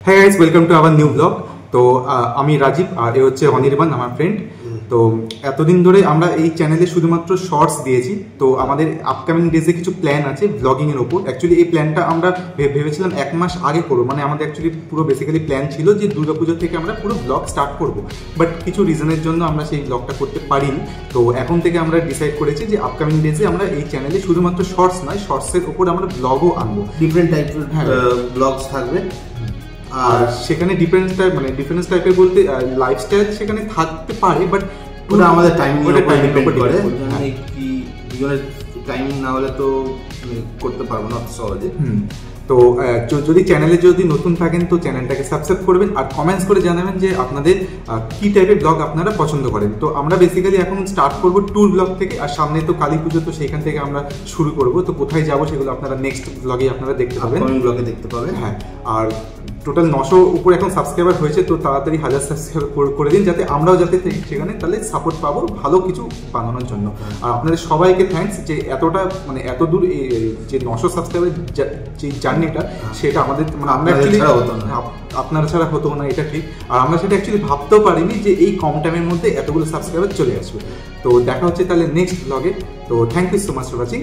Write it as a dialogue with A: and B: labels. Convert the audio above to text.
A: হ্যাঁ guys, welcome to our new blog. তো আমি রাজীব আর এ হচ্ছে অনির্বাণ, আমার ফ্রেন্ড। তো এতদিন ধরে আমরা এই চ্যানেলে শুধুমাত্র শর্টস দিয়েছি। তো আমাদের আপকামিং ডেজে কিছু প্ল্যান আছে ব্লগিং এর উপর। অ্যাকচুয়ালি এই প্ল্যানটা আমরা ভেবেছিলাম 1 মাস আগে করবো, মানে আমাদের অ্যাকচুয়ালি পুরো বেসিক্যালি প্ল্যান ছিল যে দুর্গাপুজো থেকে আমরা পুরো ব্লগ স্টার্ট করবো, বাট কিছু রিজনের জন্য আমরা সেই ব্লগটা করতে পারিনি। তো এখন থেকে আমরা ডিসাইড করেছি যে আপকামিং ডেজে আমরা এই চ্যানেলে শুধুমাত্র শর্টস নয়, শর্টসের উপর আমরা ব্লগও আনবো,
B: ডিফারেন্ট টাইপের ব্লগস থাকবে।
A: আর সেখানে ডিফারেন্স টাইপের বলতে লাইফস্টাইল সেখানে থাকতে পারে, বাট
B: ওটা আমাদের টাইমিং এর উপর ডিপেন্ড করে।
A: মানে
B: কি দুজনের টাইমিং না হলে তো করতে পারবো না সহজে।
A: তো যদি চ্যানেলে যদি নতুন থাকেন তো চ্যানেলটাকে সাবস্ক্রাইব করবেন আর কমেন্টস করে জানাবেন যে আপনাদের কি টাইপের ব্লগ আপনারা পছন্দ করেন। তো আমরা বেসিক্যালি এখন স্টার্ট করবো ট্যুর ব্লগ থেকে, আর সামনে তো কালী পুজো, তো সেইখান থেকে আমরা শুরু করবো। তো কোথায় যাবো সেগুলো আপনারা নেক্সট ব্লগে আপনারা দেখতে পাবেন,
B: ব্লগে দেখতে পাবেন।
A: হ্যাঁ, আর টোটাল 900 উপরে এখন সাবস্ক্রাইবার হয়েছে, তো তাড়াতাড়ি 1000 সাবস্ক্রাইবার করে দিন, যাতে আমরাও যাতে সেখানে তাহলে সাপোর্ট পাবো ভালো কিছু বানানোর জন্য। আর আপনাদের সবাইকে থ্যাঙ্কস যে এতটা এত দূর যে 900 সাবস্ক্রাইবার যে জার্নিটা, সেটা আমাদের আমরা আপনারা ছাড়া হতো না, এটা ঠিক। আর আমরা সেটা অ্যাকচুয়ালি ভাবতেও পারিনি যে এই কম টাইমের মধ্যে এতগুলো সাবস্ক্রাইবার চলে আসবে। তো দেখা হচ্ছে তাহলে নেক্সট ব্লগে। তো thank you so much for watching.